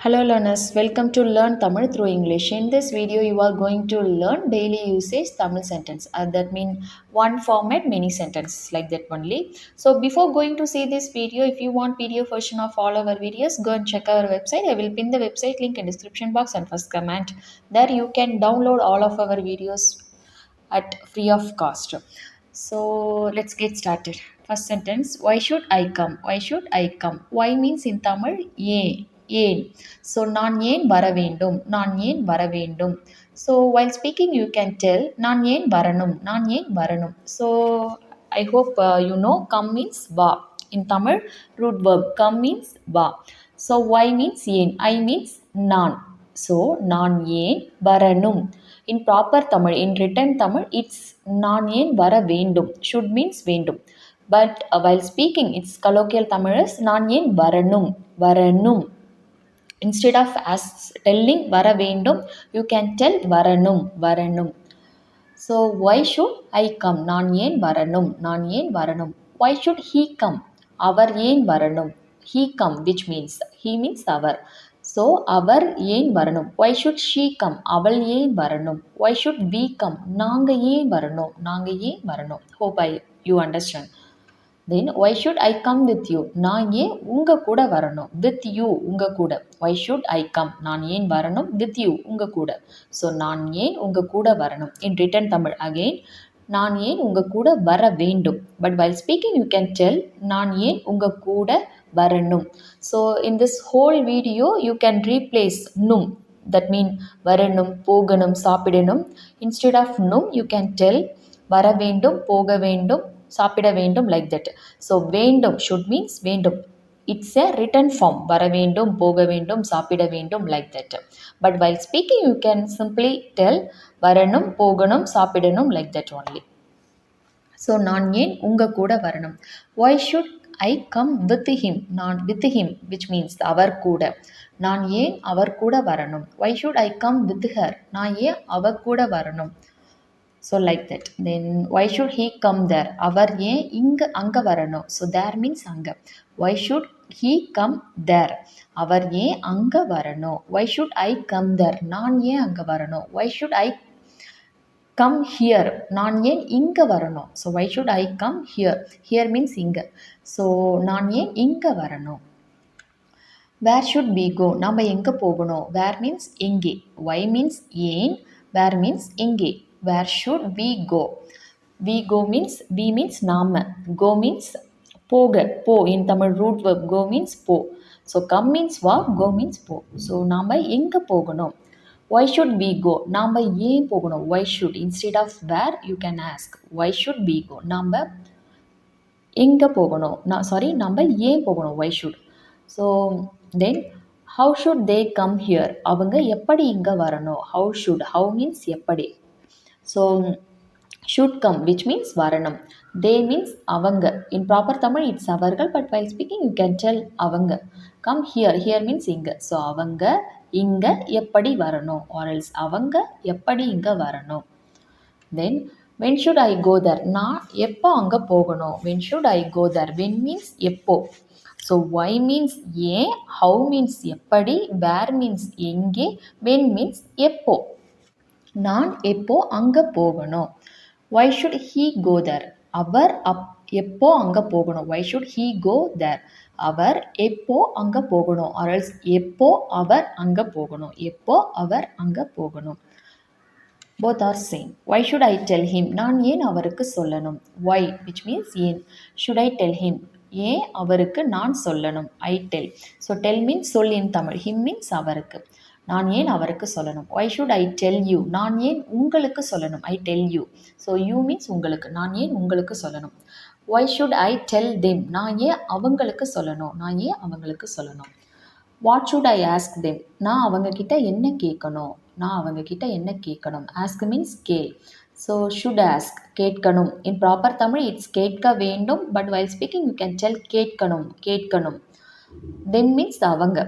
Hello learners, welcome to Learn Tamil through English. In this video, you are going to learn daily usage Tamil sentence. That means one format, many sentences like that only. So before going to see this video, if you want PDF version of all our videos, go and check our website. I will pin the website link in description box and first comment. There you can download all of our videos at free of cost. So let's get started. First sentence, why should I come? Why should I come? Why means in Tamil, ஏன். So நான் ஏன் வர வேண்டும்? நான் ஏன் வர வேண்டும்? So while speaking you can tell நான் ஏன் வரணும்? நான் ஏன் வரணும்? So I hope you know come means வா. In Tamil, root verb come means வா. So why means ஏன். I means நான். So நான் ஏன் வரணும். In proper Tamil, in written Tamil, it's நான் ஏன் வர வேண்டும். Should means வேண்டும். But while speaking, it's colloquial Tamil is நான் ஏன் வரணும். வரணும். Instead of as telling வர வேண்டும், you can tell வரணும். வரணும். So why should I come? நான் ஏன் வரணும். நான் ஏன் வரணும். Why should he come? அவர் ஏன் வரணும். He come, which means he means our. So அவர் ஏன் வரணும். Why should she come? அவள் ஏன் வரணும். Why should we come? நாங்க ஏன் வரணும். நாங்க ஏன் வரணும். Hope you understand. Then why should I come with you? நான் ஏன் உங்க கூட வரணும். With you, உங்க கூட. Why should I come? நான் ஏன் வரணும். With you, உங்க கூட. So நான் ஏன் உங்க கூட வரணும். In written Tamil again, நான் ஏன் உங்க கூட வர வேண்டும். But while speaking you can tell நான் ஏன் உங்க கூட வரணும். So in this whole video you can replace num. That mean வரணும், போகணும், சாப்பிடணும். Instead of num you can tell வர வேண்டும், போக வேண்டும், சாப்பிட வேண்டும், like that. So வேண்டும் should means வேண்டும். It's a written form. வர வேண்டும், போக வேண்டும், சாப்பிட வேண்டும், like that. But while speaking you can simply tell வரணும், போகணும், சாப்பிடணும், like that only. So நான் ஏன் உங்க கூட வரணும். Why should I come with him? நான் with him, which means அவர் கூட. நான் ஏன் அவர் கூட வரணும். Why should I come with her? நான் ஏன் அவ கூட வரணும். So like that. Then why should he come there? அவர் ஏன் அங்க வரணும். So there means அங்க. Why should he come there? அவர் ஏன் அங்க வரணும். Why should I come there? நான் ஏன் அங்க வரணும். Why should I come here? நான் ஏன் இங்க வரணும். So why should I come here? Here means இங்க. So நான் ஏன் இங்க வரணும். Where should we go? நாம எங்க போகணும். Where means எங்கே. Why means ஏன். Where means எங்கே. Where should we go? We go means we means நாம. Go means போக. போ. In Tamil root verb go means போ. So come means வா. Go means போ. So நாம எங்க போகணும். Why should we go? நாம ஏன் போகணும். Why should? Instead of where you can ask why should we go? நாம எங்க போகணும். நம்ம ஏன் போகணும். Why should? So then how should they come here? அவங்க எப்படி இங்க வரணும். How should? How means எப்படி. So should come, which means varanam. They means avanga. In proper Tamil it's avargal, but while speaking you can tell avanga. Come here. Here means inga. So avanga inga eppadi varano, or else avanga eppadi inga varano. Then when should I go there? நான் எப்போ அங்க போகணும். When should I go there? When means எப்போ. So why means ஏன், how means எப்படி, where means எங்கே, when means எப்போ. நான் எப்போ அங்க போகணும். Why should he go there? அவர் எப்போ அங்க போகணும். Why should he go there? அவர் எப்போ அங்க போகணும், or else எப்போ அவர் அங்க போகணும். எப்போ அவர் அங்க போகணும். Both are same. Why should I tell him? நான் ஏன் அவருக்கு சொல்லணும். Why, which means ஏன். Should I tell him? ஏன் அவருக்கு நான் சொல்லணும். I tell. So tell means சொல் in Tamil. Him means அவருக்கு. நான் ஏன் அவருக்கு சொல்லணும். Why should I tell you? நான் ஏன் உங்களுக்கு சொல்லணும். I tell you. So you means உங்களுக்கு. நான் ஏன் உங்களுக்கு சொல்லணும். Why should I tell them? நான் ஏன் அவங்களுக்கு சொல்லணும். நான் ஏன் அவங்களுக்கு சொல்லணும். What should I ask them? நான் அவங்க கிட்ட என்ன கேட்கணும். நான் அவங்க கிட்ட என்ன கேட்கணும். Ask means கேள். So should ask, கேட்கணும். In proper Tamil it's கேட்க வேண்டும், but while speaking you can tell கேட்கணும். கேட்கணும். Them means அவங்க.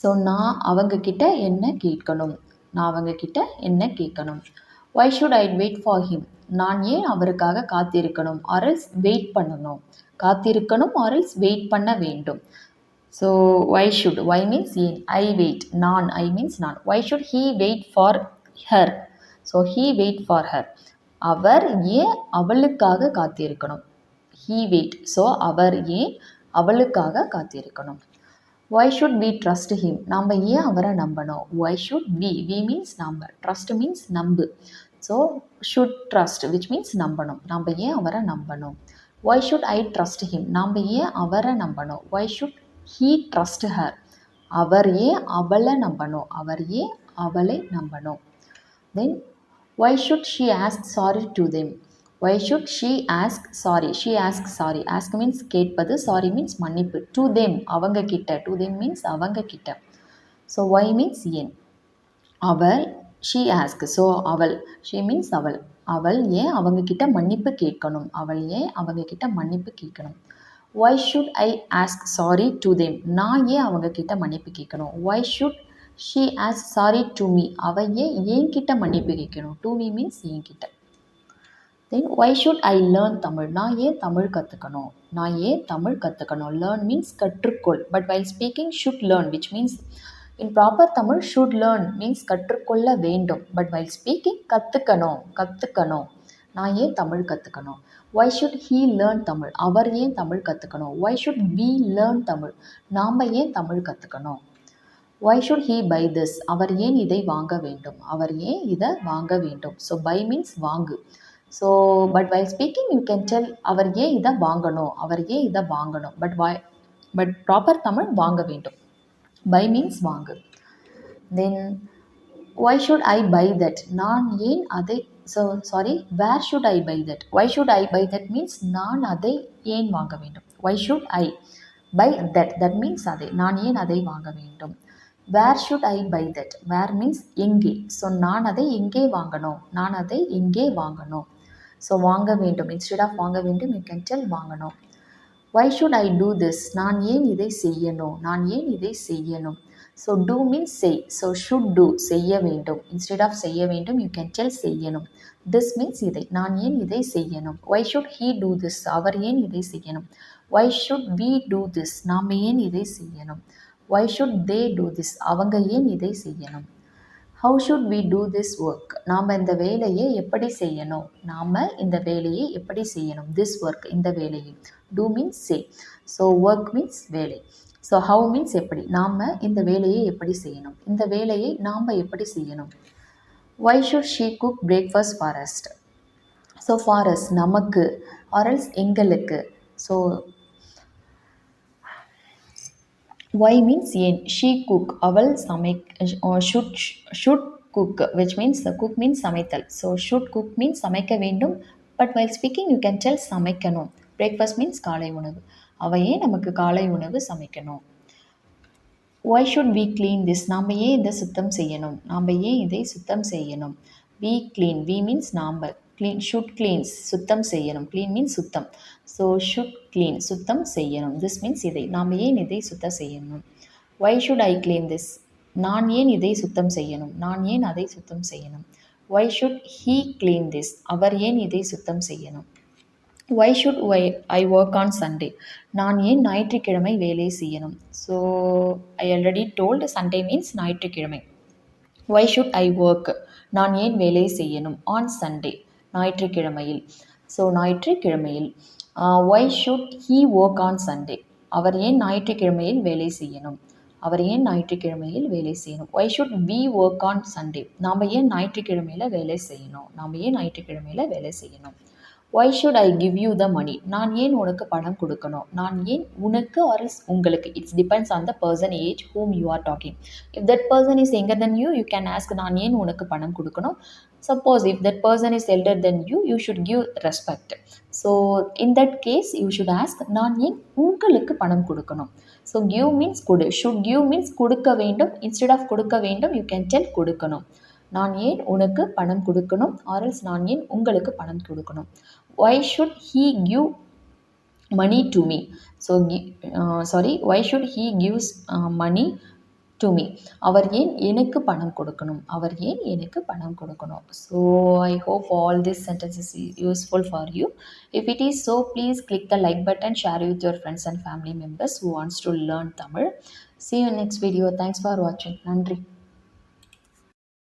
ஸோ நான் அவங்க கிட்ட என்ன கேட்கணும். நான் அவங்க கிட்ட என்ன கேட்கணும். Why should I wait for him? நான் ஏன் அவருக்காக காத்திருக்கணும், or else வெயிட் பண்ணணும். காத்திருக்கணும், or else வெயிட் பண்ண வேண்டும். So why means ஏன், I wait, நான், I means நான். Why should he wait for her? So he wait for her. அவர் ஏன் அவளுக்காக காத்திருக்கணும்? He wait. So அவர் ஏன் அவளுக்காக காத்திருக்கணும்? Why should we trust him? நாம் ஏன் அவரை நம்பணும்? Why should we means நம்ப, trust means நம்பு. So should trust which means நம்பணும். நாம் ஏன் அவரை நம்பணும்? Why should I trust him? நாம் ஏன் அவரை நம்பணும்? Why should he trust her? அவர் ஏன் அவளை நம்பணும்? அவர் ஏன் அவளை நம்பணும்? Then why should she ask sorry to them? Why should she ask sorry? She asks sorry. Ask means கேட்பது, sorry means மன்னிப்பு. To them அவங்க கிட்ட. To them means அவங்க கிட்ட. So why means ஏன். அவள் she ask. So அவள் she means அவள். அவள் ஏன் அவங்க கிட்ட மன்னிப்பு கேட்கணும்? அவள் ஏன் அவங்க கிட்ட மன்னிப்பு கேட்கணும்? Why should I ask sorry to them? நான் ஏன் அவங்க கிட்ட மன்னிப்பு கேட்கணும்? Why should she ask sorry to me? அவ ஏன் என்கிட்ட மன்னிப்பு கேட்கணும்? To me means என்கிட்ட. Then why should I learn Tamil? நான் ஏன் தமிழ் கற்றுக்கணும்? நான் ஏன் தமிழ் கற்றுக்கணும்? Learn means கற்றுக்கொள். But while speaking should learn, which means in proper Tamil should learn means கற்றுக்கொள்ள வேண்டும். But while speaking கற்றுக்கணும். நான் ஏன் தமிழ் கற்றுக்கணும்? Why should he learn Tamil? அவர் ஏன் தமிழ் கற்றுக்கணும்? Why should we learn Tamil? நாம் ஏன் தமிழ் கற்றுக்கணும்? Why should he buy this? அவர் ஏன் இதை வாங்க வேண்டும்? அவர் ஏன் இதை வாங்க வேண்டும்? So buy means வாங்கு. So but while speaking you can tell அவர் ஏன் இதை வாங்கணும்? அவர் ஏன் இதை வாங்கணும்? But proper Tamil வாங்க வேண்டும். Buy means வாங்கு. Then why should I buy that? நான் ஏன் அதை where should I buy that? Why should I buy that means நான் அதை ஏன் வாங்க வேண்டும்? Why should I buy that? That means அதை நான் ஏன் அதை வாங்க வேண்டும்? Where should I buy that? Where means எங்கே. So நான் அதை எங்கே வாங்கணும்? நான் அதை எங்கே வாங்கணும்? So வாங்க வேண்டும். Instead of வாங்க வேண்டும் you can tell வாங்கணும். Why should I do this? நான் ஏன் இதை செய்யணும்? நான் ஏன் இதை செய்யணும்? So do means say. So should do செய்ய வேண்டும். Instead of செய்ய வேண்டும் you can tell செய்யணும். This means இதை. நான் ஏன் இதை செய்யணும்? Why should he do this? அவர் ஏன் இதை செய்யணும்? Why should we do this? நாம் ஏன் இதை செய்யணும்? Why should they do this? அவங்க ஏன் இதை செய்யணும்? How should we do this work? நாம் இந்த வேலையை எப்படி செய்யணும்? நாம் இந்த வேலையை எப்படி செய்யணும்? This work இந்த வேலையை. Do means say. So work means வேலை. So how means எப்படி. நாம் இந்த வேலையை எப்படி செய்யணும்? இந்த வேலையை நாம் எப்படி செய்யணும்? Why should she cook breakfast for us? So for us நமக்கு or else எங்களுக்கு. So why means ஏன். She cook அவள் should cook which means cook means சமைத்தல். So should cook means சமைக்க வேண்டும். But while speaking you can tell சமைக்கணும். Breakfast means காலை உணவு. அவ ஏன் நமக்கு காலை உணவு சமைக்கணும்? Why should we clean this? நாம் ஏன் இதை சுத்தம் செய்யணும்? நாம் ஏன் இதை சுத்தம் செய்யணும்? We clean. We means நாம். Clean should cleans சுத்தம் செய்யணும். Clean means சுத்தம். So should clean சுத்தம் செய்யணும். This means இதை. நாம் ஏன் இதை சுத்தம் செய்யணும்? Why should I clean this? நான் ஏன் இதை சுத்தம் செய்யணும்? நான் ஏன் அதை சுத்தம் செய்யணும்? Why should he clean this? அவர் ஏன் இதை சுத்தம் செய்யணும்? Why should I work on Sunday? நான் ஏன் ஞாயிற்றுக்கிழமை வேலை செய்யணும்? So I already told Sunday means ஞாயிற்றுக்கிழமை. Why should I work? நான் ஏன் வேலை செய்யணும்? On Sunday ஞாயிற்றுக்கிழமையில். So ஞாயிற்றுக்கிழமையில். Why should he work on Sunday? அவர் ஏன் ஞாயிற்றுக்கிழமையில் வேலை செய்யணும்? அவர் ஏன் ஞாயிற்றுக்கிழமையில் வேலை செய்யணும்? Why should we work on Sunday? நாம் ஏன் ஞாயிற்றுக்கிழமையில் வேலை செய்யணும்? நாம் ஏன் ஞாயிற்றுக்கிழமையில் வேலை செய்யணும்? Why should I give you the money? நான் ஏன் உனக்கு பணம் கொடுக்கணும்? நான் ஏன் உனக்கு or else உங்களுக்கு. It depends on the person age whom you are talking. If that person is younger than you, you can ask நான் ஏன் உனக்கு பணம் கொடுக்கணும். Suppose if that person is elder than you, you should give respect. So in that case, you should ask நான் ஏன் உங்களுக்கு பணம் கொடுக்கணும். So give means கொடு. Should give means கொடுக்க வேண்டும். Instead of கொடுக்க வேண்டும், you can tell கொடுக்கணும். நான் ஏன் உனக்கு பணம் கொடுக்கணும் or else நான் ஏன் உங்களுக்கு பணம் கொடுக்கணும். Why should he give money to me? So why should he gives money to me. அவர் ஏன் எனக்கு பணம் கொடுக்கணும்? அவர் ஏன் எனக்கு பணம் கொடுக்கணும்? So I hope all these sentences is useful for you. If it is so, please click the like button, share with your friends and family members who wants to learn Tamil. See you next video. Thanks for watching. நன்றி.